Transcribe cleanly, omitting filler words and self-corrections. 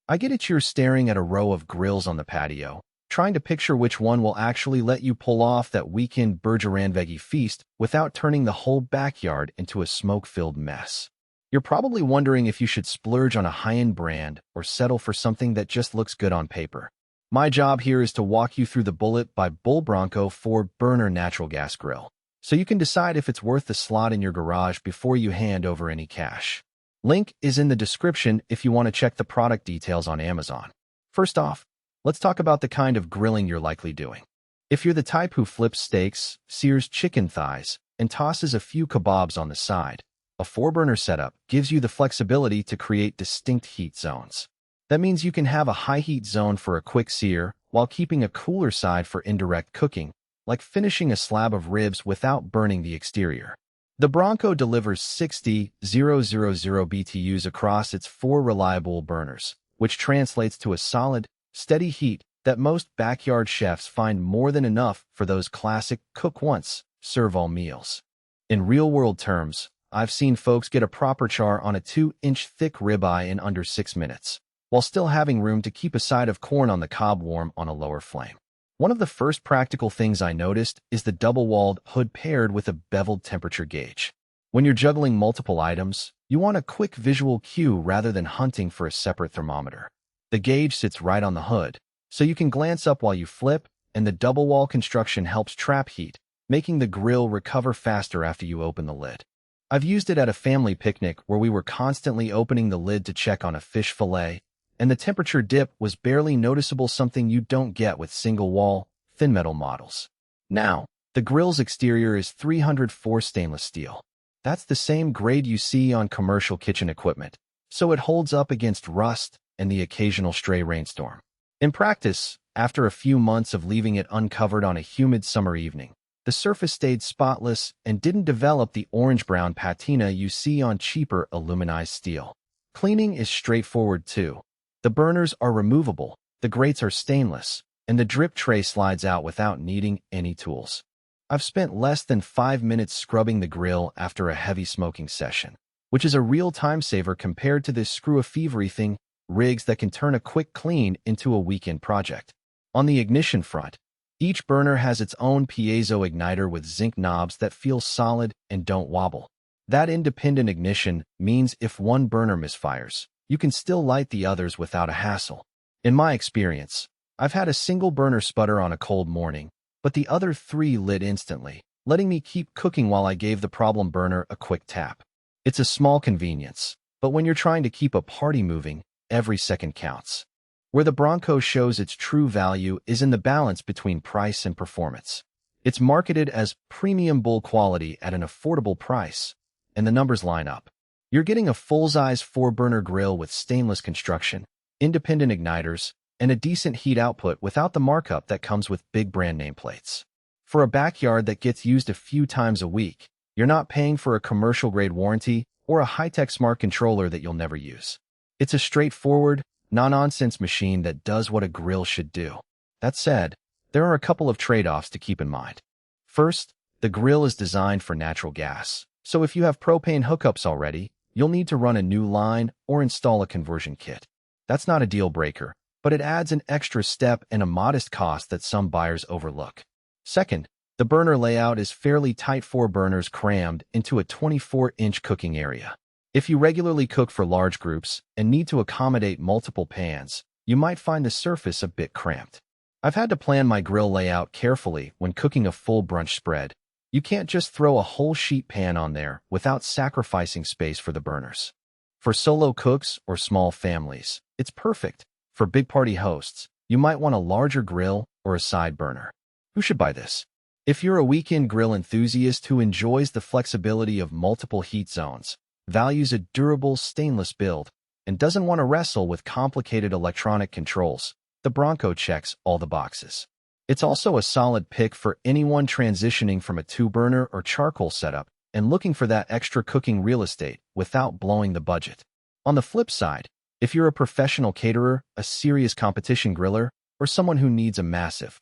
I get it, you're staring at a row of grills on the patio, trying to picture which one will actually let you pull off that weekend veggie feast without turning the whole backyard into a smoke-filled mess. You're probably wondering if you should splurge on a high-end brand or settle for something that just looks good on paper. My job here is to walk you through the bullet by Bronco 4-burner natural gas grill, so you can decide if it's worth the slot in your garage before you hand over any cash. Link is in the description if you want to check the product details on Amazon. First off, let's talk about the kind of grilling you're likely doing. If you're the type who flips steaks, sears chicken thighs, and tosses a few kebabs on the side, a 4-burner setup gives you the flexibility to create distinct heat zones. That means you can have a high heat zone for a quick sear while keeping a cooler side for indirect cooking, like finishing a slab of ribs without burning the exterior. The Bronco delivers 60,000 BTUs across its 4 reliable burners, which translates to a solid, steady heat that most backyard chefs find more than enough for those classic cook once, serve all meals. In real-world terms, I've seen folks get a proper char on a 2-inch thick ribeye in under 6 minutes, while still having room to keep a side of corn on the cob warm on a lower flame. One of the first practical things I noticed is the double-walled hood paired with a beveled temperature gauge. When you're juggling multiple items, you want a quick visual cue rather than hunting for a separate thermometer. The gauge sits right on the hood, so you can glance up while you flip, and the double-wall construction helps trap heat, making the grill recover faster after you open the lid. I've used it at a family picnic where we were constantly opening the lid to check on a fish fillet, and the temperature dip was barely noticeable, something you don't get with single-wall, thin metal models. Now, the grill's exterior is 304 stainless steel. That's the same grade you see on commercial kitchen equipment, so it holds up against rust and the occasional stray rainstorm. In practice, after a few months of leaving it uncovered on a humid summer evening, the surface stayed spotless and didn't develop the orange-brown patina you see on cheaper aluminized steel. Cleaning is straightforward too. The burners are removable, the grates are stainless, and the drip tray slides out without needing any tools. I've spent less than 5 minutes scrubbing the grill after a heavy smoking session, which is a real time saver compared to this screw-a-fevery thing, rigs that can turn a quick clean into a weekend project. On the ignition front, each burner has its own piezo igniter with zinc knobs that feel solid and don't wobble. That independent ignition means if one burner misfires, you can still light the others without a hassle. In my experience, I've had a single burner sputter on a cold morning, but the other 3 lit instantly, letting me keep cooking while I gave the problem burner a quick tap. It's a small convenience, but when you're trying to keep a party moving, every second counts. Where the Bronco shows its true value is in the balance between price and performance. It's marketed as premium bull quality at an affordable price, and the numbers line up. You're getting a full-size 4-burner grill with stainless construction, independent igniters, and a decent heat output without the markup that comes with big brand nameplates. For a backyard that gets used a few times a week, you're not paying for a commercial-grade warranty or a high-tech smart controller that you'll never use. It's a straightforward, no-nonsense machine that does what a grill should do. That said, there are a couple of trade-offs to keep in mind. First, the grill is designed for natural gas, so if you have propane hookups already, you'll need to run a new line or install a conversion kit. That's not a deal breaker, but it adds an extra step and a modest cost that some buyers overlook. Second, the burner layout is fairly tight, 4 burners crammed into a 24-inch cooking area. If you regularly cook for large groups and need to accommodate multiple pans, you might find the surface a bit cramped. I've had to plan my grill layout carefully when cooking a full brunch spread. You can't just throw a whole sheet pan on there without sacrificing space for the burners. For solo cooks or small families, it's perfect. For big party hosts, you might want a larger grill or a side burner. Who should buy this? If you're a weekend grill enthusiast who enjoys the flexibility of multiple heat zones, values a durable stainless build, and doesn't want to wrestle with complicated electronic controls, the Bronco checks all the boxes. It's also a solid pick for anyone transitioning from a 2-burner or charcoal setup and looking for that extra cooking real estate without blowing the budget. On the flip side, if you're a professional caterer, a serious competition griller, or someone who needs a massive,